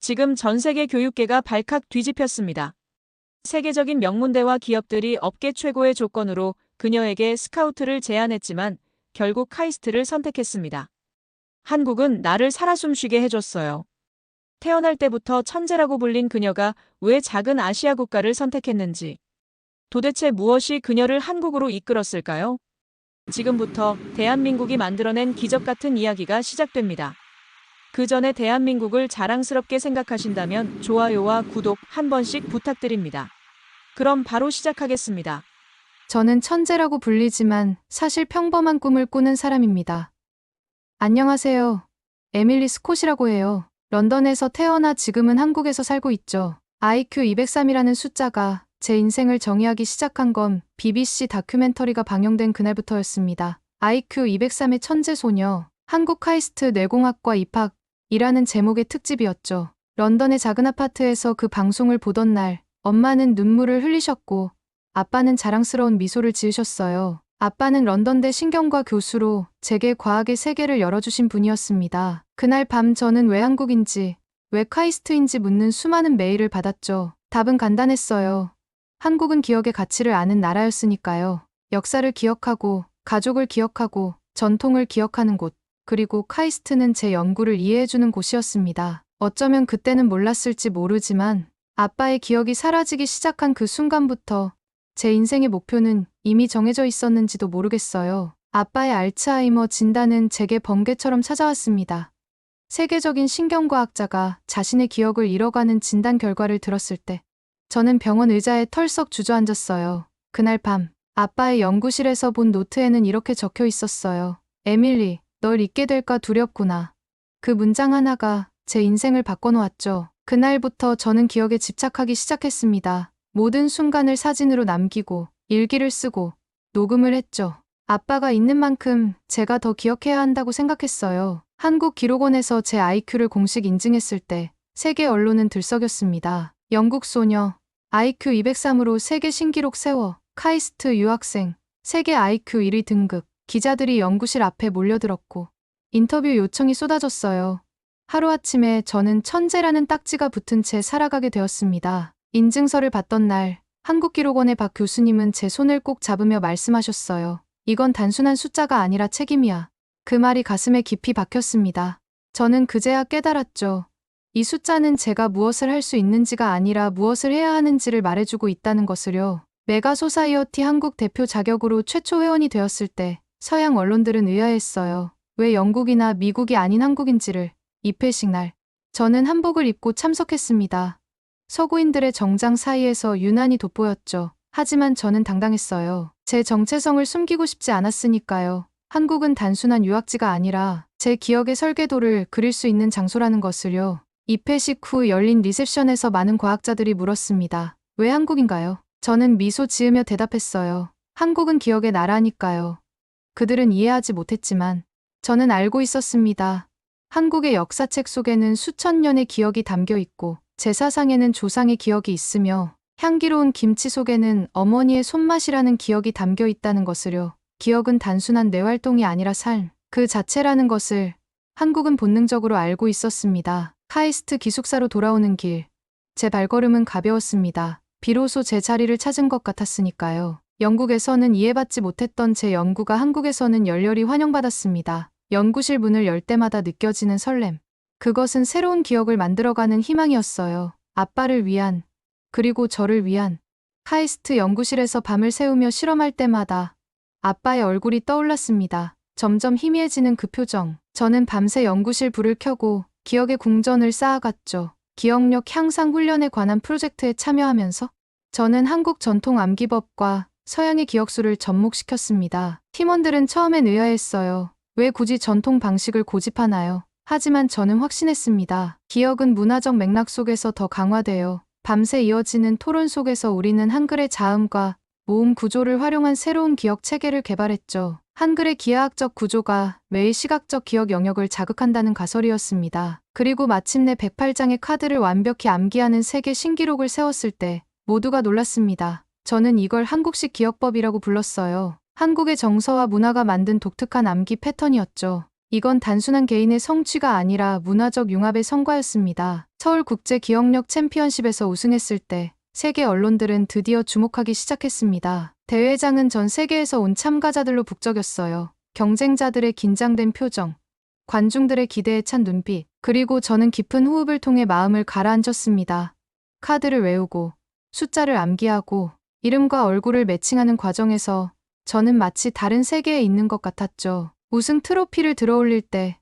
지금 전 세계 교육계가 발칵 뒤집혔습니다. 세계적인 명문대와 기업들이 업계 최고의 조건으로 그녀에게 스카우트를 제안했지만 결국 카이스트를 선택했습니다. 한국은 나를 살아 숨쉬게 해줬어요. 태어날 때부터 천재라고 불린 그녀가 왜 작은 아시아 국가를 선택했는지, 도대체 무엇이 그녀를 한국으로 이끌었을까요? 지금부터 대한민국이 만들어낸 기적 같은 이야기가 시작됩니다. 그 전에 대한민국을 자랑스럽게 생각하신다면 좋아요와 구독 한 번씩 부탁드립니다. 그럼 바로 시작하겠습니다. 저는 천재라고 불리지만 사실 평범한 꿈을 꾸는 사람입니다. 안녕하세요. 에밀리 스콧이라고 해요. 런던에서 태어나 지금은 한국에서 살고 있죠. IQ 203이라는 숫자가 제 인생을 정의하기 시작한 건 BBC 다큐멘터리가 방영된 그날부터였습니다. IQ 203의 천재 소녀, 한국 카이스트 뇌공학과 입학이라는 제목의 특집이었죠. 런던의 작은 아파트에서 그 방송을 보던 날, 엄마는 눈물을 흘리셨고 아빠는 자랑스러운 미소를 지으셨어요. 아빠는 런던대 신경과 교수로 제게 과학의 세계를 열어주신 분이었습니다. 그날 밤 저는 왜 한국인지, 왜 카이스트인지 묻는 수많은 메일을 받았죠. 답은 간단했어요. 한국은 기억의 가치를 아는 나라였으니까요. 역사를 기억하고, 가족을 기억하고, 전통을 기억하는 곳, 그리고 카이스트는 제 연구를 이해해주는 곳이었습니다. 어쩌면 그때는 몰랐을지 모르지만 아빠의 기억이 사라지기 시작한 그 순간부터 제 인생의 목표는 이미 정해져 있었는지도 모르겠어요. 아빠의 알츠하이머 진단은 제게 번개처럼 찾아왔습니다. 세계적인 신경과학자가 자신의 기억을 잃어가는 진단 결과를 들었을 때 저는 병원 의자에 털썩 주저앉았어요. 그날 밤 아빠의 연구실에서 본 노트에는 이렇게 적혀 있었어요. 에밀리, 널 잊게 될까 두렵구나. 그 문장 하나가 제 인생을 바꿔놓았죠. 그날부터 저는 기억에 집착하기 시작했습니다. 모든 순간을 사진으로 남기고 일기를 쓰고 녹음을 했죠. 아빠가 있는 만큼 제가 더 기억해야 한다고 생각했어요. 한국기록원에서 제 IQ를 공식 인증했을 때 세계 언론은 들썩였습니다. 영국 소녀, IQ 203으로 세계 신기록 세워, 카이스트 유학생, 세계 IQ 1위 등극, 기자들이 연구실 앞에 몰려들었고 인터뷰 요청이 쏟아졌어요. 하루아침에 저는 천재라는 딱지가 붙은 채 살아가게 되었습니다. 인증서를 받던 날, 한국기록원의 박 교수님은 제 손을 꼭 잡으며 말씀하셨어요. 이건 단순한 숫자가 아니라 책임이야. 그 말이 가슴에 깊이 박혔습니다. 저는 그제야 깨달았죠. 이 숫자는 제가 무엇을 할 수 있는지가 아니라 무엇을 해야 하는지를 말해주고 있다는 것을요. 메가소사이어티 한국 대표 자격으로 최초 회원이 되었을 때 서양 언론들은 의아했어요. 왜 영국이나 미국이 아닌 한국인지를. 입회식 날, 저는 한복을 입고 참석했습니다. 서구인들의 정장 사이에서 유난히 돋보였죠. 하지만 저는 당당했어요. 제 정체성을 숨기고 싶지 않았으니까요. 한국은 단순한 유학지가 아니라 제 기억의 설계도를 그릴 수 있는 장소라는 것을요. 입회식 후 열린 리셉션에서 많은 과학자들이 물었습니다. 왜 한국인가요? 저는 미소 지으며 대답했어요. 한국은 기억의 나라니까요. 그들은 이해하지 못했지만 저는 알고 있었습니다. 한국의 역사책 속에는 수천 년의 기억이 담겨 있고 제 사상에는 조상의 기억이 있으며 향기로운 김치 속에는 어머니의 손맛이라는 기억이 담겨 있다는 것을요. 기억은 단순한 뇌활동이 아니라 삶, 그 자체라는 것을 한국은 본능적으로 알고 있었습니다. 카이스트 기숙사로 돌아오는 길, 제 발걸음은 가벼웠습니다. 비로소 제 자리를 찾은 것 같았으니까요. 영국에서는 이해받지 못했던 제 연구가 한국에서는 열렬히 환영받았습니다. 연구실 문을 열 때마다 느껴지는 설렘. 그것은 새로운 기억을 만들어가는 희망이었어요. 아빠를 위한, 그리고 저를 위한. 카이스트 연구실에서 밤을 새우며 실험할 때마다 아빠의 얼굴이 떠올랐습니다. 점점 희미해지는 그 표정. 저는 밤새 연구실 불을 켜고 기억의 궁전을 쌓아갔죠. 기억력 향상 훈련에 관한 프로젝트에 참여하면서 저는 한국 전통 암기법과 서양의 기억수를 접목시켰습니다. 팀원들은 처음엔 의아했어요. 왜 굳이 전통 방식을 고집하나요? 하지만 저는 확신했습니다. 기억은 문화적 맥락 속에서 더 강화되어 밤새 이어지는 토론 속에서 우리는 한글의 자음과 모음 구조를 활용한 새로운 기억 체계를 개발했죠. 한글의 기하학적 구조가 매일 시각적 기억 영역을 자극한다는 가설이었습니다. 그리고 마침내 108장의 카드를 완벽히 암기하는 세계 신기록을 세웠을 때 모두가 놀랐습니다. 저는 이걸 한국식 기억법이라고 불렀어요. 한국의 정서와 문화가 만든 독특한 암기 패턴이었죠. 이건 단순한 개인의 성취가 아니라 문화적 융합의 성과였습니다. 서울국제기억력 챔피언십에서 우승했을 때 세계 언론들은 드디어 주목하기 시작했습니다. 대회장은 전 세계에서 온 참가자들로 북적였어요. 경쟁자들의 긴장된 표정, 관중들의 기대에 찬 눈빛, 그리고 저는 깊은 호흡을 통해 마음을 가라앉혔습니다. 카드를 외우고, 숫자를 암기하고, 이름과 얼굴을 매칭하는 과정에서 저는 마치 다른 세계에 있는 것 같았죠. 우승 트로피를 들어올릴 때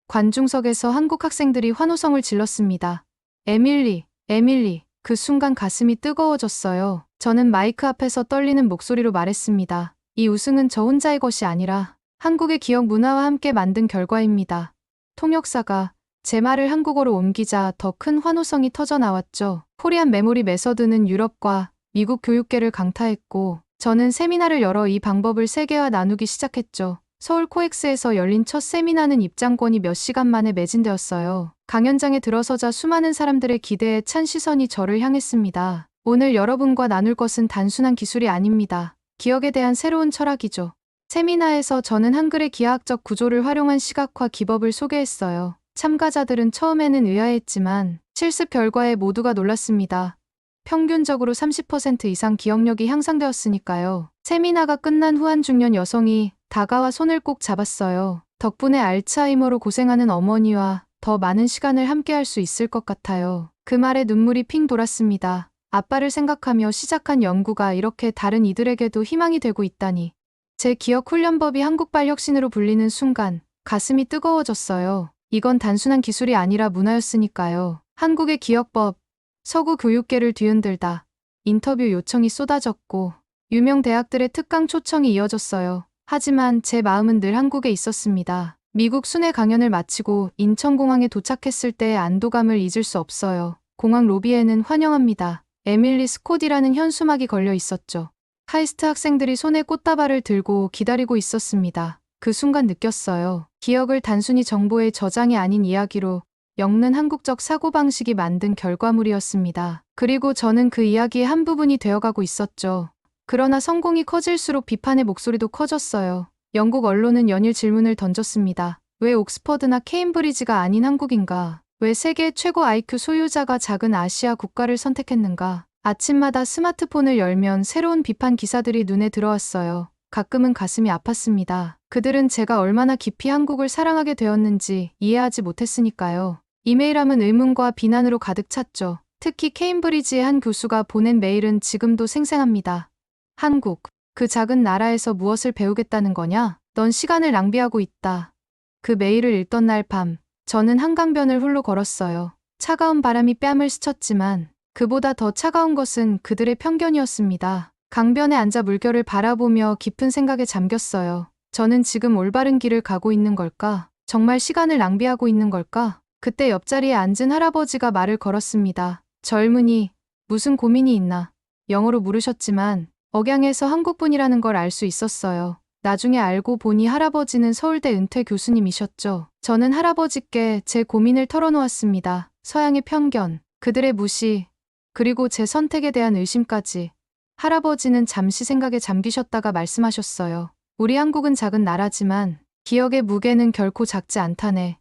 관중석에서 한국 학생들이 환호성을 질렀습니다. 에밀리, 에밀리. 그 순간 가슴이 뜨거워졌어요. 저는 마이크 앞에서 떨리는 목소리로 말했습니다. 이 우승은 저 혼자의 것이 아니라 한국의 기억 문화와 함께 만든 결과입니다. 통역사가 제 말을 한국어로 옮기자 더 큰 환호성이 터져 나왔죠. 코리안 메모리 메서드는 유럽과 미국 교육계를 강타했고 저는 세미나를 열어 이 방법을 세계와 나누기 시작했죠. 서울 코엑스에서 열린 첫 세미나는 입장권이 몇 시간 만에 매진되었어요. 강연장에 들어서자 수많은 사람들의 기대에 찬 시선이 저를 향했습니다. 오늘 여러분과 나눌 것은 단순한 기술이 아닙니다. 기억에 대한 새로운 철학이죠. 세미나에서 저는 한글의 기하학적 구조를 활용한 시각화 기법을 소개했어요. 참가자들은 처음에는 의아했지만 실습 결과에 모두가 놀랐습니다. 평균적으로 30% 이상 기억력이 향상되었으니까요. 세미나가 끝난 후 한 중년 여성이 다가와 손을 꼭 잡았어요. 덕분에 알츠하이머로 고생하는 어머니와 더 많은 시간을 함께할 수 있을 것 같아요. 그 말에 눈물이 핑 돌았습니다. 아빠를 생각하며 시작한 연구가 이렇게 다른 이들에게도 희망이 되고 있다니. 제 기억 훈련법이 한국발 혁신으로 불리는 순간 가슴이 뜨거워졌어요. 이건 단순한 기술이 아니라 문화였으니까요. 한국의 기억법, 서구 교육계를 뒤흔들다. 인터뷰 요청이 쏟아졌고 유명 대학들의 특강 초청이 이어졌어요. 하지만 제 마음은 늘 한국에 있었습니다. 미국 순회 강연을 마치고 인천공항에 도착했을 때의 안도감을 잊을 수 없어요. 공항 로비에는 환영합니다. 에밀리 스콧이라는 현수막이 걸려 있었죠. 카이스트 학생들이 손에 꽃다발을 들고 기다리고 있었습니다. 그 순간 느꼈어요. 기억을 단순히 정보의 저장이 아닌 이야기로 엮는 한국적 사고방식이 만든 결과물이었습니다. 그리고 저는 그 이야기의 한 부분이 되어가고 있었죠. 그러나 성공이 커질수록 비판의 목소리도 커졌어요. 영국 언론은 연일 질문을 던졌습니다. 왜 옥스퍼드나 케임브리지가 아닌 한국인가? 왜 세계 최고 IQ 소유자가 작은 아시아 국가를 선택했는가? 아침마다 스마트폰을 열면 새로운 비판 기사들이 눈에 들어왔어요. 가끔은 가슴이 아팠습니다. 그들은 제가 얼마나 깊이 한국을 사랑하게 되었는지 이해하지 못했으니까요. 이메일함은 의문과 비난으로 가득 찼죠. 특히 케임브리지의 한 교수가 보낸 메일은 지금도 생생합니다. 한국, 그 작은 나라에서 무엇을 배우겠다는 거냐? 넌 시간을 낭비하고 있다. 그 메일을 읽던 날 밤, 저는 한강변을 홀로 걸었어요. 차가운 바람이 뺨을 스쳤지만 그보다 더 차가운 것은 그들의 편견이었습니다. 강변에 앉아 물결을 바라보며 깊은 생각에 잠겼어요. 저는 지금 올바른 길을 가고 있는 걸까? 정말 시간을 낭비하고 있는 걸까? 그때 옆자리에 앉은 할아버지가 말을 걸었습니다. 젊은이, 무슨 고민이 있나? 영어로 물으셨지만 억양에서 한국분이라는 걸 알 수 있었어요. 나중에 알고 보니 할아버지는 서울대 은퇴 교수님이셨죠. 저는 할아버지께 제 고민을 털어놓았습니다. 서양의 편견, 그들의 무시, 그리고 제 선택에 대한 의심까지. 할아버지는 잠시 생각에 잠기셨다가 말씀하셨어요. 우리 한국은 작은 나라지만 기억의 무게는 결코 작지 않다네.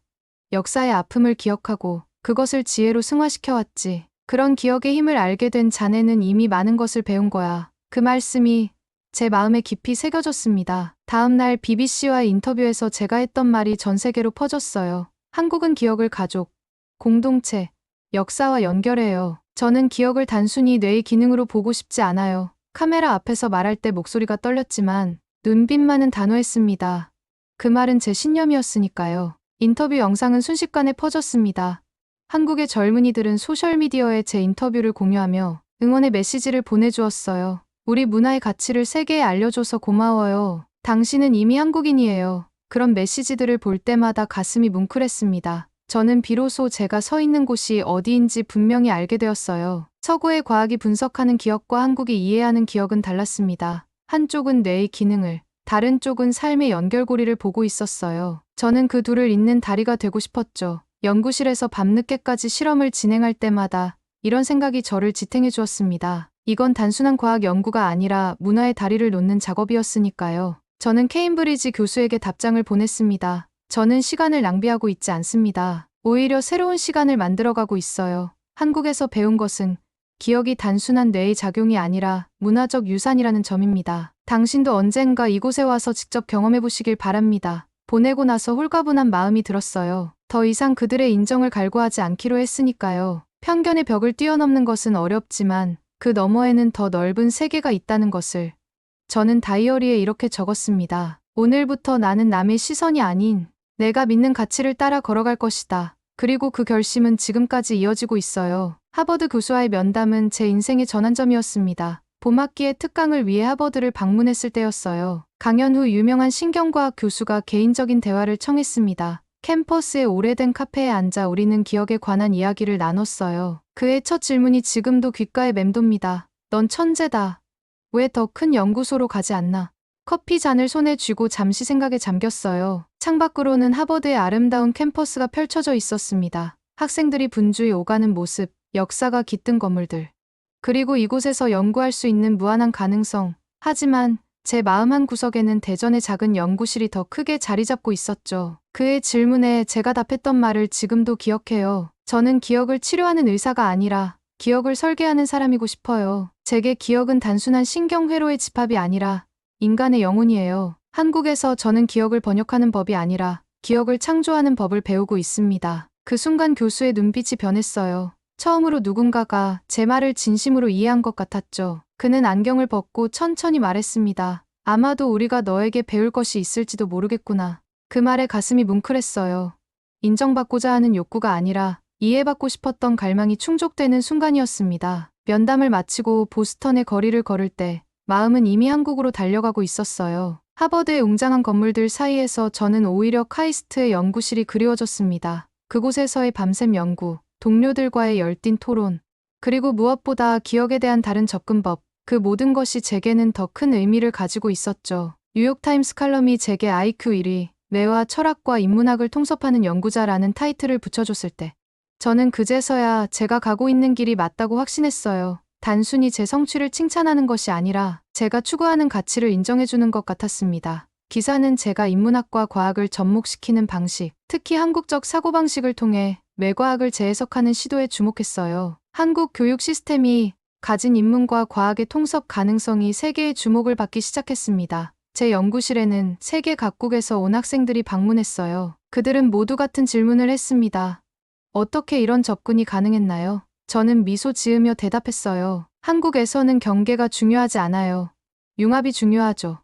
역사의 아픔을 기억하고 그것을 지혜로 승화시켜왔지. 그런 기억의 힘을 알게 된 자네는 이미 많은 것을 배운 거야. 그 말씀이 제 마음에 깊이 새겨졌습니다. 다음 날 BBC와의 인터뷰에서 제가 했던 말이 전 세계로 퍼졌어요. 한국은 기억을 가족, 공동체, 역사와 연결해요. 저는 기억을 단순히 뇌의 기능으로 보고 싶지 않아요. 카메라 앞에서 말할 때 목소리가 떨렸지만 눈빛만은 단호했습니다. 그 말은 제 신념이었으니까요. 인터뷰 영상은 순식간에 퍼졌습니다. 한국의 젊은이들은 소셜미디어에 제 인터뷰를 공유하며 응원의 메시지를 보내주었어요. 우리 문화의 가치를 세계에 알려줘서 고마워요. 당신은 이미 한국인이에요. 그런 메시지들을 볼 때마다 가슴이 뭉클했습니다. 저는 비로소 제가 서 있는 곳이 어디인지 분명히 알게 되었어요. 서구의 과학이 분석하는 기억과 한국이 이해하는 기억은 달랐습니다. 한쪽은 뇌의 기능을, 다른 쪽은 삶의 연결고리를 보고 있었어요. 저는 그 둘을 잇는 다리가 되고 싶었죠. 연구실에서 밤늦게까지 실험을 진행할 때마다 이런 생각이 저를 지탱해 주었습니다. 이건 단순한 과학 연구가 아니라 문화의 다리를 놓는 작업이었으니까요. 저는 케임브리지 교수에게 답장을 보냈습니다. 저는 시간을 낭비하고 있지 않습니다. 오히려 새로운 시간을 만들어가고 있어요. 한국에서 배운 것은 기억이 단순한 뇌의 작용이 아니라 문화적 유산이라는 점입니다. 당신도 언젠가 이곳에 와서 직접 경험해 보시길 바랍니다. 보내고 나서 홀가분한 마음이 들었어요. 더 이상 그들의 인정을 갈구하지 않기로 했으니까요. 편견의 벽을 뛰어넘는 것은 어렵지만 그 너머에는 더 넓은 세계가 있다는 것을 저는 다이어리에 이렇게 적었습니다. 오늘부터 나는 남의 시선이 아닌 내가 믿는 가치를 따라 걸어갈 것이다. 그리고 그 결심은 지금까지 이어지고 있어요. 하버드 교수와의 면담은 제 인생의 전환점이었습니다. 봄학기에 특강을 위해 하버드를 방문했을 때였어요. 강연 후 유명한 신경과학 교수가 개인적인 대화를 청했습니다. 캠퍼스의 오래된 카페에 앉아 우리는 기억에 관한 이야기를 나눴어요. 그의 첫 질문이 지금도 귓가에 맴돕니다. 넌 천재다. 왜 더 큰 연구소로 가지 않나? 커피 잔을 손에 쥐고 잠시 생각에 잠겼어요. 창밖으로는 하버드의 아름다운 캠퍼스가 펼쳐져 있었습니다. 학생들이 분주히 오가는 모습, 역사가 깃든 건물들. 그리고 이곳에서 연구할 수 있는 무한한 가능성. 하지만 제 마음 한 구석에는 대전의 작은 연구실이 더 크게 자리 잡고 있었죠. 그의 질문에 제가 답했던 말을 지금도 기억해요. 저는 기억을 치료하는 의사가 아니라 기억을 설계하는 사람이고 싶어요. 제게 기억은 단순한 신경회로의 집합이 아니라 인간의 영혼이에요. 한국에서 저는 기억을 번역하는 법이 아니라 기억을 창조하는 법을 배우고 있습니다. 그 순간 교수의 눈빛이 변했어요. 처음으로 누군가가 제 말을 진심으로 이해한 것 같았죠. 그는 안경을 벗고 천천히 말했습니다. 아마도 우리가 너에게 배울 것이 있을지도 모르겠구나. 그 말에 가슴이 뭉클했어요. 인정받고자 하는 욕구가 아니라 이해받고 싶었던 갈망이 충족되는 순간이었습니다. 면담을 마치고 보스턴의 거리를 걸을 때 마음은 이미 한국으로 달려가고 있었어요. 하버드의 웅장한 건물들 사이에서 저는 오히려 카이스트의 연구실이 그리워졌습니다. 그곳에서의 밤샘 연구, 동료들과의 열띤 토론, 그리고 무엇보다 기억에 대한 다른 접근법, 그 모든 것이 제게는 더 큰 의미를 가지고 있었죠. 뉴욕타임스 칼럼이 제게 IQ 1위, 뇌와 철학과 인문학을 통섭하는 연구자라는 타이틀을 붙여줬을 때 저는 그제서야 제가 가고 있는 길이 맞다고 확신했어요. 단순히 제 성취를 칭찬하는 것이 아니라 제가 추구하는 가치를 인정해주는 것 같았습니다. 기사는 제가 인문학과 과학을 접목시키는 방식, 특히 한국적 사고방식을 통해 뇌과학을 재해석하는 시도에 주목했어요. 한국 교육 시스템이 가진 인문과 과학의 통섭 가능성이 세계의 주목을 받기 시작했습니다. 제 연구실에는 세계 각국에서 온 학생들이 방문했어요. 그들은 모두 같은 질문을 했습니다. 어떻게 이런 접근이 가능했나요? 저는 미소 지으며 대답했어요. 한국에서는 경계가 중요하지 않아요. 융합이 중요하죠.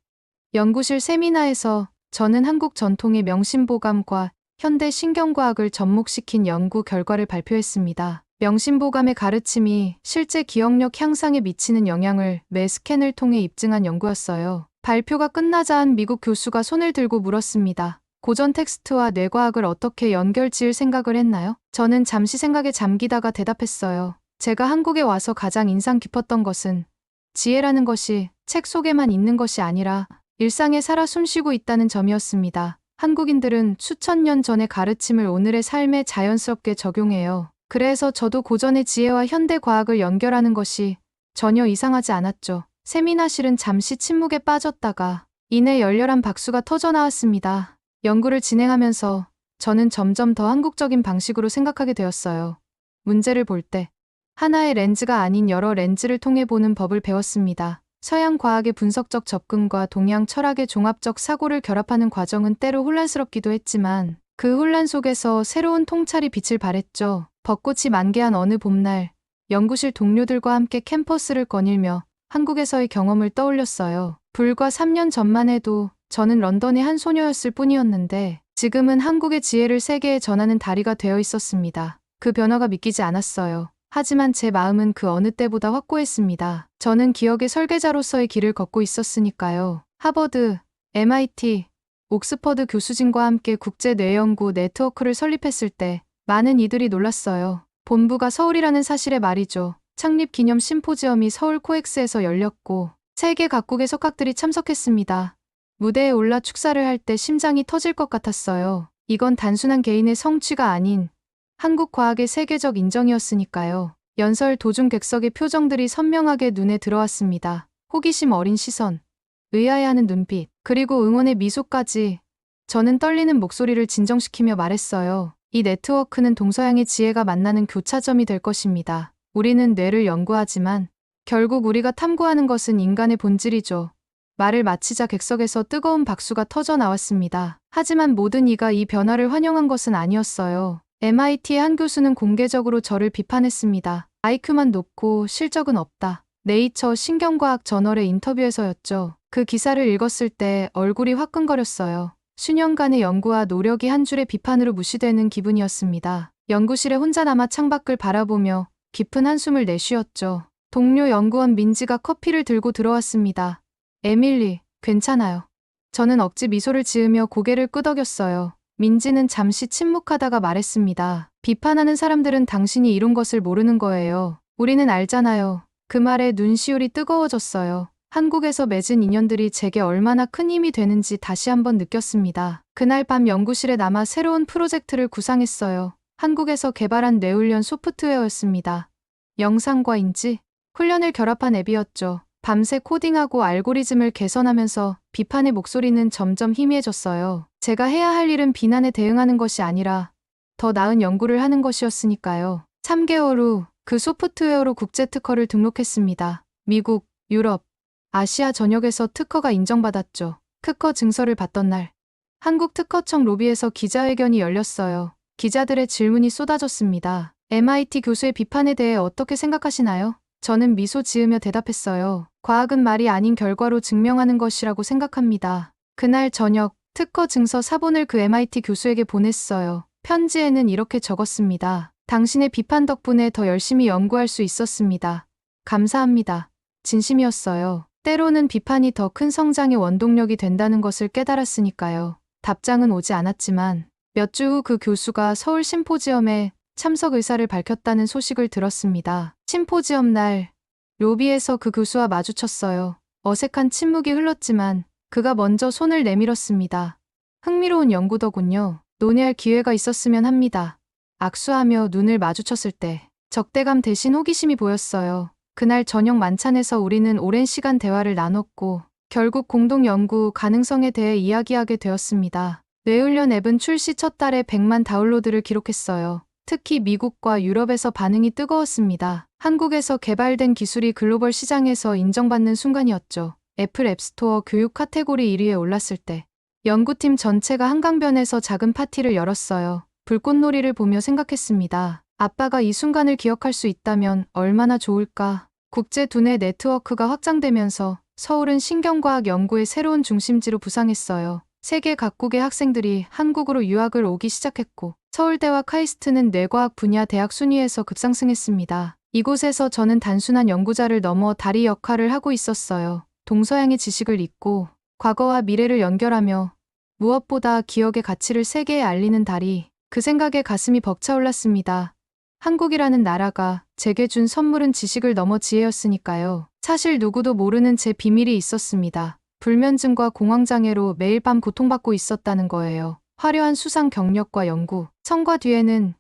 연구실 세미나에서 저는 한국 전통의 명심보감과 현대 신경과학을 접목시킨 연구 결과를 발표했습니다. 명심보감의 가르침이 실제 기억력 향상에 미치는 영향을 뇌 스캔을 통해 입증한 연구였어요. 발표가 끝나자 한 미국 교수가 손을 들고 물었습니다. 고전 텍스트와 뇌과학을 어떻게 연결 지을 생각을 했나요? 저는 잠시 생각에 잠기다가 대답했어요. 제가 한국에 와서 가장 인상 깊었던 것은 지혜라는 것이 책 속에만 있는 것이 아니라 일상에 살아 숨쉬고 있다는 점이었습니다. 한국인들은 수천 년 전의 가르침을 오늘의 삶에 자연스럽게 적용해요. 그래서 저도 고전의 지혜와 현대 과학을 연결하는 것이 전혀 이상하지 않았죠. 세미나실은 잠시 침묵에 빠졌다가 이내 열렬한 박수가 터져나왔습니다. 연구를 진행하면서 저는 점점 더 한국적인 방식으로 생각하게 되었어요. 문제를 볼 때 하나의 렌즈가 아닌 여러 렌즈를 통해 보는 법을 배웠습니다. 서양 과학의 분석적 접근과 동양 철학의 종합적 사고를 결합하는 과정은 때로 혼란스럽기도 했지만 그 혼란 속에서 새로운 통찰이 빛을 발했죠. 벚꽃이 만개한 어느 봄날, 연구실 동료들과 함께 캠퍼스를 거닐며 한국에서의 경험을 떠올렸어요. 불과 3년 전만 해도 저는 런던의 한 소녀였을 뿐이었는데 지금은 한국의 지혜를 세계에 전하는 다리가 되어 있었습니다. 그 변화가 믿기지 않았어요. 하지만 제 마음은 그 어느 때보다 확고했습니다. 저는 기억의 설계자로서의 길을 걷고 있었으니까요. 하버드, MIT, 옥스퍼드 교수진과 함께 국제 뇌연구 네트워크를 설립했을 때 많은 이들이 놀랐어요. 본부가 서울이라는 사실에 말이죠. 창립 기념 심포지엄이 서울 코엑스에서 열렸고 세계 각국의 석학들이 참석했습니다. 무대에 올라 축사를 할 때 심장이 터질 것 같았어요. 이건 단순한 개인의 성취가 아닌 한국 과학의 세계적 인정이었으니까요. 연설 도중 객석의 표정들이 선명하게 눈에 들어왔습니다. 호기심 어린 시선, 의아해하는 눈빛, 그리고 응원의 미소까지. 저는 떨리는 목소리를 진정시키며 말했어요. 이 네트워크는 동서양의 지혜가 만나는 교차점이 될 것입니다. 우리는 뇌를 연구하지만 결국 우리가 탐구하는 것은 인간의 본질이죠. 말을 마치자 객석에서 뜨거운 박수가 터져 나왔습니다. 하지만 모든 이가 이 변화를 환영한 것은 아니었어요. MIT의 한 교수는 공개적으로 저를 비판했습니다. IQ만 높고 실적은 없다. 네이처 신경과학 저널의 인터뷰에서였죠. 그 기사를 읽었을 때 얼굴이 화끈거렸어요. 수년간의 연구와 노력이 한 줄의 비판으로 무시되는 기분이었습니다. 연구실에 혼자 남아 창밖을 바라보며 깊은 한숨을 내쉬었죠. 동료 연구원 민지가 커피를 들고 들어왔습니다. 에밀리, 괜찮아요. 저는 억지 미소를 지으며 고개를 끄덕였어요. 민지는 잠시 침묵하다가 말했습니다. 비판하는 사람들은 당신이 이룬 것을 모르는 거예요. 우리는 알잖아요. 그 말에 눈시울이 뜨거워졌어요. 한국에서 맺은 인연들이 제게 얼마나 큰 힘이 되는지 다시 한번 느꼈습니다. 그날 밤 연구실에 남아 새로운 프로젝트를 구상했어요. 한국에서 개발한 뇌훈련 소프트웨어였습니다. 영상과 인지, 훈련을 결합한 앱이었죠. 밤새 코딩하고 알고리즘을 개선하면서 비판의 목소리는 점점 희미해졌어요. 제가 해야 할 일은 비난에 대응하는 것이 아니라 더 나은 연구를 하는 것이었으니까요. 3개월 후 그 소프트웨어로 국제 특허를 등록했습니다. 미국, 유럽, 아시아 전역에서 특허가 인정받았죠. 특허 증서를 받던 날, 한국 특허청 로비에서 기자회견이 열렸어요. 기자들의 질문이 쏟아졌습니다. MIT 교수의 비판에 대해 어떻게 생각하시나요? 저는 미소 지으며 대답했어요. 과학은 말이 아닌 결과로 증명하는 것이라고 생각합니다. 그날 저녁, 특허 증서 사본을 그 MIT 교수에게 보냈어요. 편지에는 이렇게 적었습니다. 당신의 비판 덕분에 더 열심히 연구할 수 있었습니다. 감사합니다. 진심이었어요. 때로는 비판이 더 큰 성장의 원동력이 된다는 것을 깨달았으니까요. 답장은 오지 않았지만 몇 주 후 그 교수가 서울 심포지엄에 참석 의사를 밝혔다는 소식을 들었습니다. 심포지엄 날, 로비에서 그 교수와 마주쳤어요. 어색한 침묵이 흘렀지만 그가 먼저 손을 내밀었습니다. 흥미로운 연구더군요. 논의할 기회가 있었으면 합니다. 악수하며 눈을 마주쳤을 때 적대감 대신 호기심이 보였어요. 그날 저녁 만찬에서 우리는 오랜 시간 대화를 나눴고 결국 공동 연구 가능성에 대해 이야기하게 되었습니다. 뇌훈련 앱은 출시 첫 달에 100만 다운로드를 기록했어요. 특히 미국과 유럽에서 반응이 뜨거웠습니다. 한국에서 개발된 기술이 글로벌 시장에서 인정받는 순간이었죠. 애플 앱스토어 교육 카테고리 1위에 올랐을 때 연구팀 전체가 한강변에서 작은 파티를 열었어요. 불꽃놀이를 보며 생각했습니다. 아빠가 이 순간을 기억할 수 있다면 얼마나 좋을까. 국제 두뇌 네트워크가 확장되면서 서울은 신경과학 연구의 새로운 중심지로 부상했어요. 세계 각국의 학생들이 한국으로 유학을 오기 시작했고 서울대와 카이스트는 뇌과학 분야 대학 순위에서 급상승했습니다. 이곳에서 저는 단순한 연구자를 넘어 다리 역할을 하고 있었어요. 동서양의 지식을 잇고 과거와 미래를 연결하며 무엇보다 기억의 가치를 세계에 알리는 다리. 그 생각에 가슴이 벅차올랐습니다. 한국이라는 나라가 제게 준 선물은 지식을 넘어 지혜였으니까요. 사실 누구도 모르는 제 비밀이 있었습니다. 불면증과 공황장애로 매일 밤 고통받고 있었다는 거예요. 화려한 수상 경력과 연구, 성과 뒤에는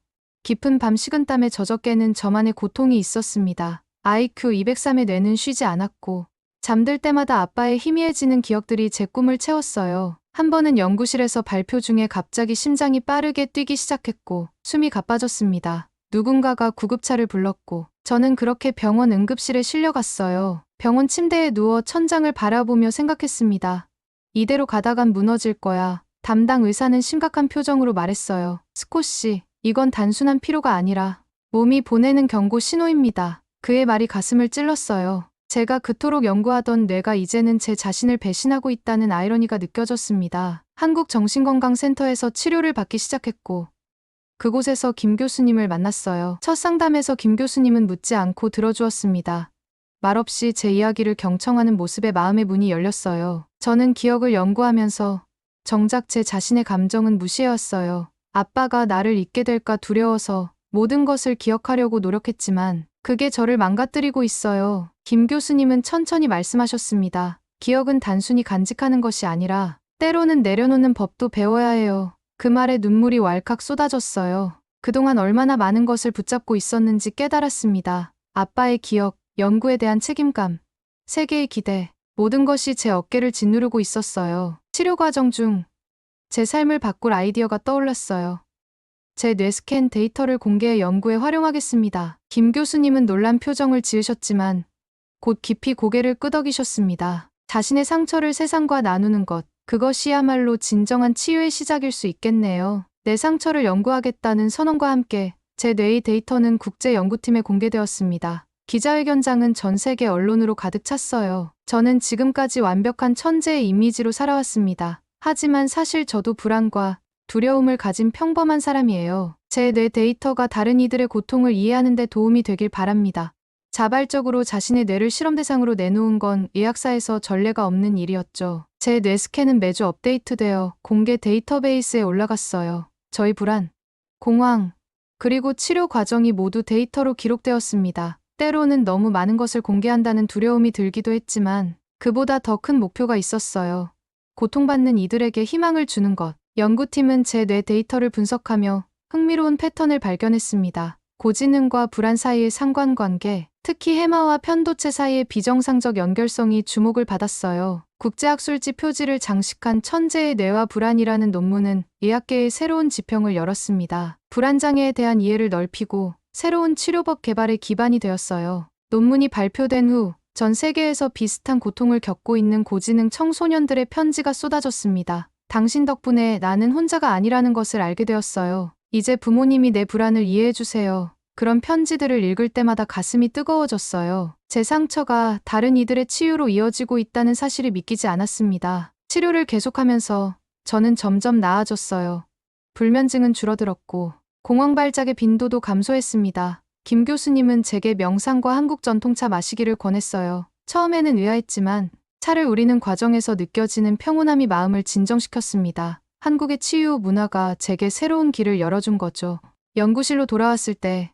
깊은 밤 식은땀에 젖어 깨는 저만의 고통이 있었습니다. IQ 203의 뇌는 쉬지 않았고 잠들 때마다 아빠의 희미해지는 기억들이 제 꿈을 채웠어요. 한 번은 연구실에서 발표 중에 갑자기 심장이 빠르게 뛰기 시작했고 숨이 가빠졌습니다. 누군가가 구급차를 불렀고 저는 그렇게 병원 응급실에 실려갔어요. 병원 침대에 누워 천장을 바라보며 생각했습니다. 이대로 가다간 무너질 거야. 담당 의사는 심각한 표정으로 말했어요. 스콧씨, 이건 단순한 피로가 아니라 몸이 보내는 경고 신호입니다. 그의 말이 가슴을 찔렀어요. 제가 그토록 연구하던 뇌가 이제는 제 자신을 배신하고 있다는 아이러니가 느껴졌습니다. 한국정신건강센터에서 치료를 받기 시작했고 그곳에서 김 교수님을 만났어요. 첫 상담에서 김 교수님은 묻지 않고 들어주었습니다. 말없이 제 이야기를 경청하는 모습에 마음의 문이 열렸어요. 저는 기억을 연구하면서 정작 제 자신의 감정은 무시해왔어요. 아빠가 나를 잊게 될까 두려워서 모든 것을 기억하려고 노력했지만 그게 저를 망가뜨리고 있어요. 김 교수님은 천천히 말씀하셨습니다. 기억은 단순히 간직하는 것이 아니라 때로는 내려놓는 법도 배워야 해요. 그 말에 눈물이 왈칵 쏟아졌어요. 그동안 얼마나 많은 것을 붙잡고 있었는지 깨달았습니다. 아빠의 기억, 연구에 대한 책임감, 세계의 기대, 모든 것이 제 어깨를 짓누르고 있었어요. 치료 과정 중 제 삶을 바꿀 아이디어가 떠올랐어요. 제 뇌스캔 데이터를 공개해 연구에 활용하겠습니다. 김 교수님은 놀란 표정을 지으셨지만 곧 깊이 고개를 끄덕이셨습니다. 자신의 상처를 세상과 나누는 것, 그것이야말로 진정한 치유의 시작일 수 있겠네요. 내 상처를 연구하겠다는 선언과 함께 제 뇌의 데이터는 국제연구팀에 공개되었습니다. 기자회견장은 전 세계 언론으로 가득 찼어요. 저는 지금까지 완벽한 천재의 이미지로 살아왔습니다. 하지만 사실 저도 불안과 두려움을 가진 평범한 사람이에요. 제 뇌 데이터가 다른 이들의 고통을 이해하는 데 도움이 되길 바랍니다. 자발적으로 자신의 뇌를 실험 대상으로 내놓은 건 의학사에서 전례가 없는 일이었죠. 제 뇌 스캔은 매주 업데이트되어 공개 데이터베이스에 올라갔어요. 저희 불안, 공황, 그리고 치료 과정이 모두 데이터로 기록되었습니다. 때로는 너무 많은 것을 공개한다는 두려움이 들기도 했지만 그보다 더 큰 목표가 있었어요. 고통받는 이들에게 희망을 주는 것. 연구팀은 제 뇌 데이터를 분석하며 흥미로운 패턴을 발견했습니다. 고지능과 불안 사이의 상관관계, 특히 해마와 편도체 사이의 비정상적 연결성이 주목을 받았어요. 국제학술지 표지를 장식한 천재의 뇌와 불안이라는 논문은 의학계의 새로운 지평을 열었습니다. 불안장애에 대한 이해를 넓히고 새로운 치료법 개발의 기반이 되었어요. 논문이 발표된 후 전 세계에서 비슷한 고통을 겪고 있는 고지능 청소년들의 편지가 쏟아졌습니다. 당신 덕분에 나는 혼자가 아니라는 것을 알게 되었어요. 이제 부모님이 내 불안을 이해해주세요. 그런 편지들을 읽을 때마다 가슴이 뜨거워졌어요. 제 상처가 다른 이들의 치유로 이어지고 있다는 사실이 믿기지 않았습니다. 치료를 계속하면서 저는 점점 나아졌어요. 불면증은 줄어들었고 공황 발작의 빈도도 감소했습니다. 김 교수님은 제게 명상과 한국 전통차 마시기를 권했어요. 처음에는 의아했지만 차를 우리는 과정에서 느껴지는 평온함이 마음을 진정시켰습니다. 한국의 치유 문화가 제게 새로운 길을 열어준 거죠. 연구실로 돌아왔을 때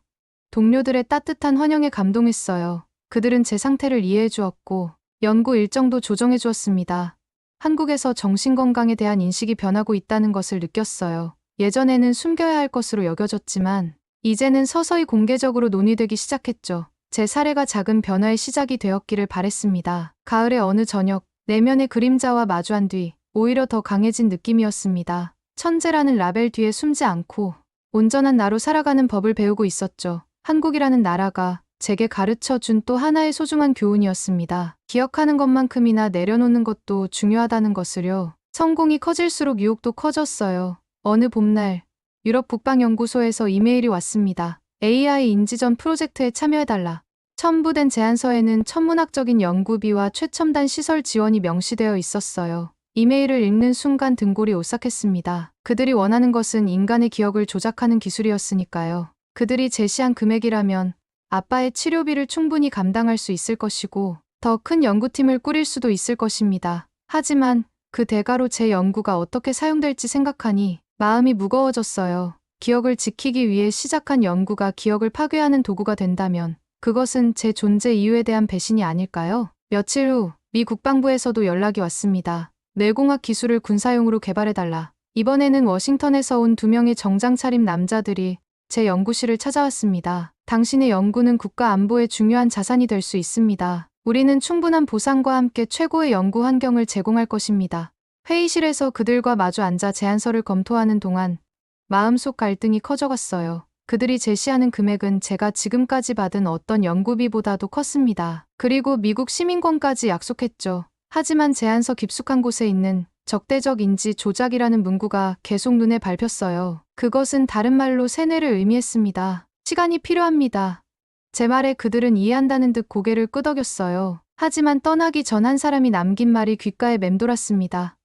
동료들의 따뜻한 환영에 감동했어요. 그들은 제 상태를 이해해 주었고 연구 일정도 조정해 주었습니다. 한국에서 정신건강에 대한 인식이 변하고 있다는 것을 느꼈어요. 예전에는 숨겨야 할 것으로 여겨졌지만 이제는 서서히 공개적으로 논의되기 시작했죠. 제 사례가 작은 변화의 시작이 되었기를 바랬습니다. 가을의 어느 저녁, 내면의 그림자와 마주한 뒤 오히려 더 강해진 느낌이었습니다. 천재라는 라벨 뒤에 숨지 않고 온전한 나로 살아가는 법을 배우고 있었죠. 한국이라는 나라가 제게 가르쳐준 또 하나의 소중한 교훈이었습니다. 기억하는 것만큼이나 내려놓는 것도 중요하다는 것을요. 성공이 커질수록 유혹도 커졌어요. 어느 봄날 유럽 국방연구소에서 이메일이 왔습니다. AI 인지전 프로젝트에 참여해달라. 첨부된 제안서에는 천문학적인 연구비와 최첨단 시설 지원이 명시되어 있었어요. 이메일을 읽는 순간 등골이 오싹했습니다. 그들이 원하는 것은 인간의 기억을 조작하는 기술이었으니까요. 그들이 제시한 금액이라면 아빠의 치료비를 충분히 감당할 수 있을 것이고 더 큰 연구팀을 꾸릴 수도 있을 것입니다. 하지만 그 대가로 제 연구가 어떻게 사용될지 생각하니 마음이 무거워졌어요. 기억을 지키기 위해 시작한 연구가 기억을 파괴하는 도구가 된다면 그것은 제 존재 이유에 대한 배신이 아닐까요? 며칠 후 미 국방부에서도 연락이 왔습니다. 뇌공학 기술을 군사용으로 개발해달라. 이번에는 워싱턴에서 온 2명의 정장 차림 남자들이 제 연구실을 찾아왔습니다. 당신의 연구는 국가 안보에 중요한 자산이 될 수 있습니다. 우리는 충분한 보상과 함께 최고의 연구 환경을 제공할 것입니다. 회의실에서 그들과 마주 앉아 제안서를 검토하는 동안 마음속 갈등이 커져갔어요. 그들이 제시하는 금액은 제가 지금까지 받은 어떤 연구비보다도 컸습니다. 그리고 미국 시민권까지 약속했죠. 하지만 제안서 깊숙한 곳에 있는 적대적 인지 조작이라는 문구가 계속 눈에 밟혔어요. 그것은 다른 말로 세뇌를 의미했습니다. 시간이 필요합니다. 제 말에 그들은 이해한다는 듯 고개를 끄덕였어요. 하지만 떠나기 전 한 사람이 남긴 말이 귓가에 맴돌았습니다.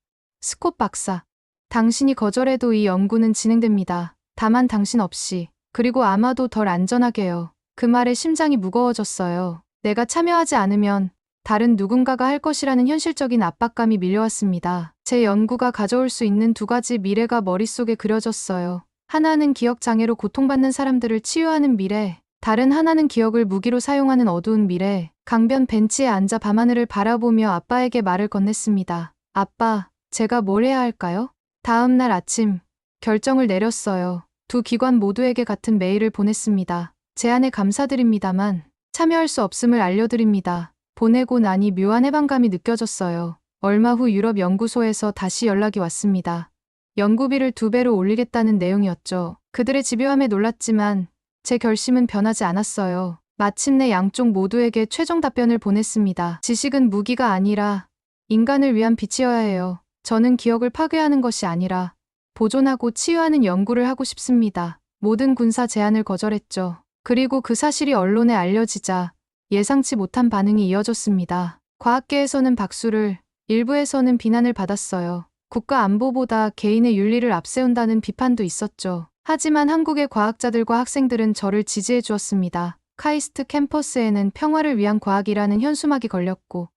스콧 박사. 당신이 거절해도 이 연구는 진행됩니다. 다만 당신 없이. 그리고 아마도 덜 안전하게요. 그 말에 심장이 무거워졌어요. 내가 참여하지 않으면 다른 누군가가 할 것이라는 현실적인 압박감이 밀려왔습니다. 제 연구가 가져올 수 있는 2가지 미래가 머릿속에 그려졌어요. 하나는 기억장애로 고통받는 사람들을 치유하는 미래, 다른 하나는 기억을 무기로 사용하는 어두운 미래. 강변 벤치에 앉아 밤하늘을 바라보며 아빠에게 말을 건넸습니다. 아빠, 제가 뭘 해야 할까요? 다음 날 아침, 결정을 내렸어요. 2 기관 모두에게 같은 메일을 보냈습니다. 제안에 감사드립니다만 참여할 수 없음을 알려드립니다. 보내고 나니 묘한 해방감이 느껴졌어요. 얼마 후 유럽 연구소에서 다시 연락이 왔습니다. 연구비를 2배로 올리겠다는 내용이었죠. 그들의 집요함에 놀랐지만 제 결심은 변하지 않았어요. 마침내 양쪽 모두에게 최종 답변을 보냈습니다. 지식은 무기가 아니라 인간을 위한 빛이어야 해요. 저는 기억을 파괴하는 것이 아니라 보존하고 치유하는 연구를 하고 싶습니다. 모든 군사 제안을 거절했죠. 그리고 그 사실이 언론에 알려지자 예상치 못한 반응이 이어졌습니다. 과학계에서는 박수를, 일부에서는 비난을 받았어요. 국가 안보보다 개인의 윤리를 앞세운다는 비판도 있었죠. 하지만 한국의 과학자들과 학생들은 저를 지지해 주었습니다. 카이스트 캠퍼스에는 평화를 위한 과학이라는 현수막이 걸렸고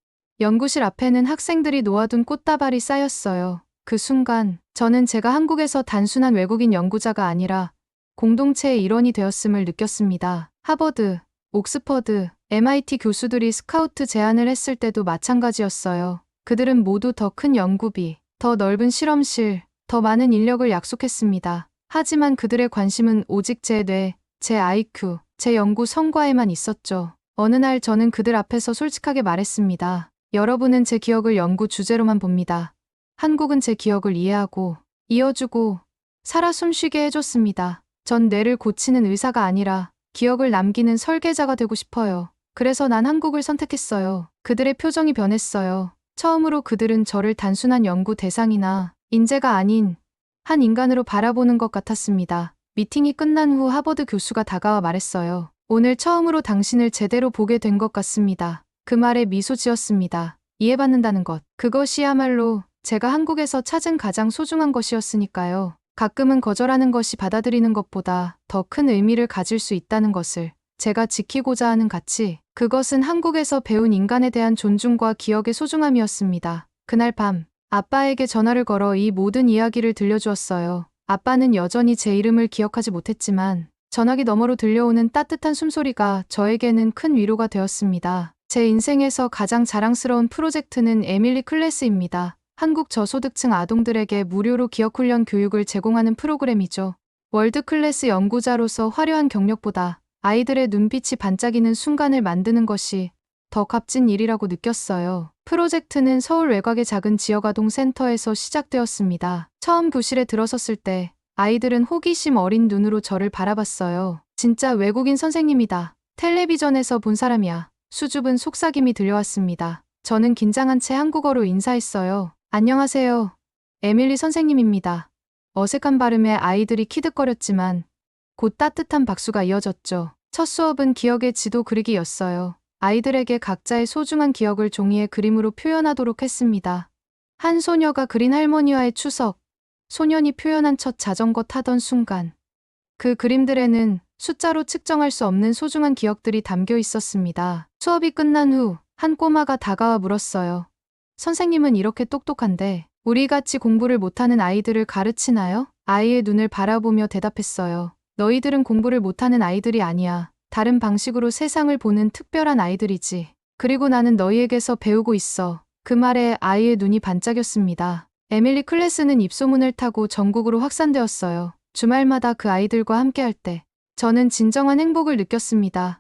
연구실 앞에는 학생들이 놓아둔 꽃다발이 쌓였어요. 그 순간 저는 제가 한국에서 단순한 외국인 연구자가 아니라 공동체의 일원이 되었음을 느꼈습니다. 하버드, 옥스퍼드, MIT 교수들이 스카우트 제안을 했을 때도 마찬가지였어요. 그들은 모두 더 큰 연구비, 더 넓은 실험실, 더 많은 인력을 약속했습니다. 하지만 그들의 관심은 오직 제 뇌, 제 IQ, 제 연구 성과에만 있었죠. 어느 날 저는 그들 앞에서 솔직하게 말했습니다. 여러분은 제 기억을 연구 주제로만 봅니다. 한국은 제 기억을 이해하고, 이어주고, 살아 숨쉬게 해줬습니다. 전 뇌를 고치는 의사가 아니라 기억을 남기는 설계자가 되고 싶어요. 그래서 난 한국을 선택했어요. 그들의 표정이 변했어요. 처음으로 그들은 저를 단순한 연구 대상이나 인재가 아닌 한 인간으로 바라보는 것 같았습니다. 미팅이 끝난 후 하버드 교수가 다가와 말했어요. 오늘 처음으로 당신을 제대로 보게 된 것 같습니다. 그 말에 미소 지었습니다. 이해받는다는 것. 그것이야말로 제가 한국에서 찾은 가장 소중한 것이었으니까요. 가끔은 거절하는 것이 받아들이는 것보다 더 큰 의미를 가질 수 있다는 것을 제가 지키고자 하는 가치. 그것은 한국에서 배운 인간에 대한 존중과 기억의 소중함이었습니다. 그날 밤 아빠에게 전화를 걸어 이 모든 이야기를 들려주었어요. 아빠는 여전히 제 이름을 기억하지 못했지만 전화기 너머로 들려오는 따뜻한 숨소리가 저에게는 큰 위로가 되었습니다. 제 인생에서 가장 자랑스러운 프로젝트는 에밀리 클래스입니다. 한국 저소득층 아동들에게 무료로 기억훈련 교육을 제공하는 프로그램이죠. 월드클래스 연구자로서 화려한 경력보다 아이들의 눈빛이 반짝이는 순간을 만드는 것이 더 값진 일이라고 느꼈어요. 프로젝트는 서울 외곽의 작은 지역아동센터에서 시작되었습니다. 처음 교실에 들어섰을 때 아이들은 호기심 어린 눈으로 저를 바라봤어요. 진짜 외국인 선생님이다. 텔레비전에서 본 사람이야. 수줍은 속삭임이 들려왔습니다. 저는 긴장한 채 한국어로 인사했어요. 안녕하세요. 에밀리 선생님입니다. 어색한 발음에 아이들이 키득거렸지만 곧 따뜻한 박수가 이어졌죠. 첫 수업은 기억의 지도 그리기였어요. 아이들에게 각자의 소중한 기억을 종이에 그림으로 표현하도록 했습니다. 한 소녀가 그린 할머니와의 추석, 소년이 표현한 첫 자전거 타던 순간. 그 그림들에는 숫자로 측정할 수 없는 소중한 기억들이 담겨 있었습니다. 수업이 끝난 후 한 꼬마가 다가와 물었어요. 선생님은 이렇게 똑똑한데 우리 같이 공부를 못하는 아이들을 가르치나요? 아이의 눈을 바라보며 대답했어요. 너희들은 공부를 못하는 아이들이 아니야. 다른 방식으로 세상을 보는 특별한 아이들이지. 그리고 나는 너희에게서 배우고 있어. 그 말에 아이의 눈이 반짝였습니다. 에밀리 클래스는 입소문을 타고 전국으로 확산되었어요. 주말마다 그 아이들과 함께할 때 저는 진정한 행복을 느꼈습니다.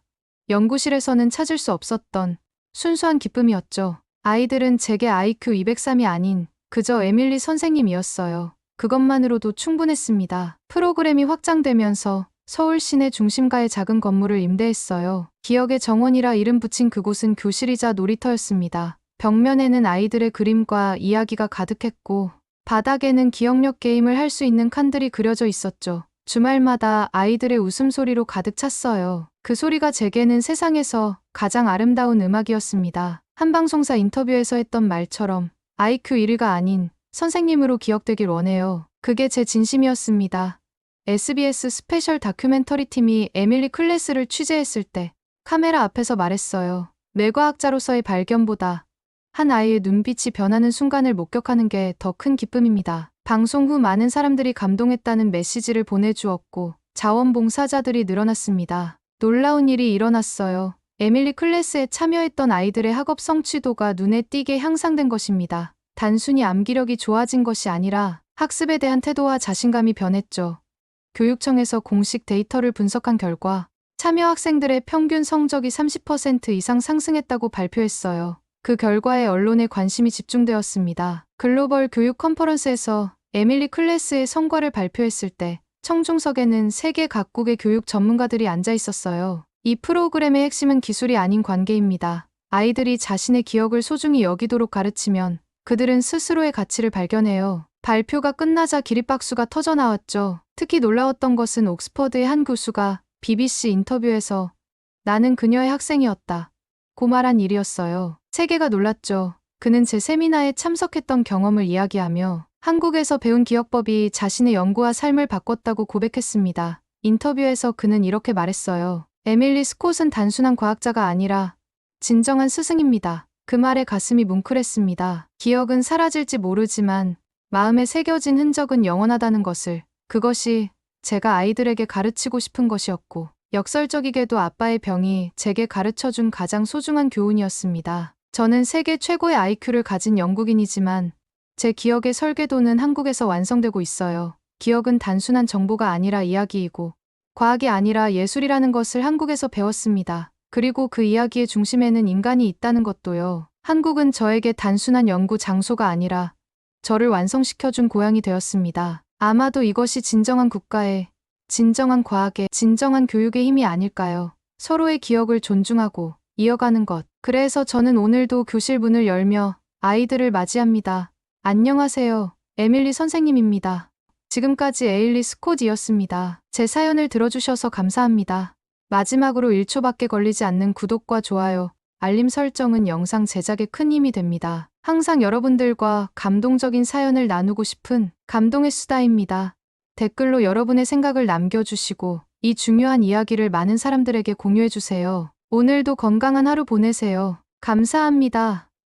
연구실에서는 찾을 수 없었던 순수한 기쁨이었죠. 아이들은 제게 IQ 203이 아닌 그저 에밀리 선생님이었어요. 그것만으로도 충분했습니다. 프로그램이 확장되면서 서울 시내 중심가의 작은 건물을 임대했어요. 기억의 정원이라 이름 붙인 그곳은 교실이자 놀이터였습니다. 벽면에는 아이들의 그림과 이야기가 가득했고 바닥에는 기억력 게임을 할 수 있는 칸들이 그려져 있었죠. 주말마다 아이들의 웃음소리로 가득 찼어요. 그 소리가 제게는 세상에서 가장 아름다운 음악이었습니다. 한 방송사 인터뷰에서 했던 말처럼 IQ 1위가 아닌 선생님으로 기억되길 원해요. 그게 제 진심이었습니다. SBS 스페셜 다큐멘터리 팀이 에밀리 클래스를 취재했을 때 카메라 앞에서 말했어요. 뇌과학자로서의 발견보다 한 아이의 눈빛이 변하는 순간을 목격하는 게 더 큰 기쁨입니다. 방송 후 많은 사람들이 감동했다는 메시지를 보내주었고 자원봉사자들이 늘어났습니다. 놀라운 일이 일어났어요. 에밀리 클래스에 참여했던 아이들의 학업 성취도가 눈에 띄게 향상된 것입니다. 단순히 암기력이 좋아진 것이 아니라 학습에 대한 태도와 자신감이 변했죠. 교육청에서 공식 데이터를 분석한 결과 참여 학생들의 평균 성적이 30% 이상 상승했다고 발표했어요. 그 결과에 언론의 관심이 집중되었습니다. 글로벌 교육 컨퍼런스에서 에밀리 클래스의 성과를 발표했을 때 청중석에는 세계 각국의 교육 전문가들이 앉아 있었어요. 이 프로그램의 핵심은 기술이 아닌 관계입니다. 아이들이 자신의 기억을 소중히 여기도록 가르치면 그들은 스스로의 가치를 발견해요. 발표가 끝나자 기립박수가 터져 나왔죠. 특히 놀라웠던 것은 옥스퍼드의 한 교수가 BBC 인터뷰에서 나는 그녀의 학생이었다 고 말한 일이었어요. 세계가 놀랐죠. 그는 제 세미나에 참석했던 경험을 이야기하며 한국에서 배운 기억법이 자신의 연구와 삶을 바꿨다고 고백했습니다. 인터뷰에서 그는 이렇게 말했어요. 에밀리 스콧은 단순한 과학자가 아니라 진정한 스승입니다. 그 말에 가슴이 뭉클했습니다. 기억은 사라질지 모르지만 마음에 새겨진 흔적은 영원하다는 것을, 그것이 제가 아이들에게 가르치고 싶은 것이었고, 역설적이게도 아빠의 병이 제게 가르쳐준 가장 소중한 교훈이었습니다. 저는 세계 최고의 IQ를 가진 영국인이지만 제 기억의 설계도는 한국에서 완성되고 있어요. 기억은 단순한 정보가 아니라 이야기이고 과학이 아니라 예술이라는 것을 한국에서 배웠습니다. 그리고 그 이야기의 중심에는 인간이 있다는 것도요. 한국은 저에게 단순한 연구 장소가 아니라 저를 완성시켜준 고향이 되었습니다. 아마도 이것이 진정한 국가의, 진정한 과학의, 진정한 교육의 힘이 아닐까요? 서로의 기억을 존중하고 이어가는 것. 그래서 저는 오늘도 교실 문을 열며 아이들을 맞이합니다. 안녕하세요. 에밀리 선생님입니다. 지금까지 에일리 스콧이었습니다. 제 사연을 들어주셔서 감사합니다. 마지막으로 1초밖에 걸리지 않는 구독과 좋아요, 알림 설정은 영상 제작에 큰 힘이 됩니다. 항상 여러분들과 감동적인 사연을 나누고 싶은 감동의 수다입니다. 댓글로 여러분의 생각을 남겨주시고 이 중요한 이야기를 많은 사람들에게 공유해주세요. 오늘도 건강한 하루 보내세요. 감사합니다.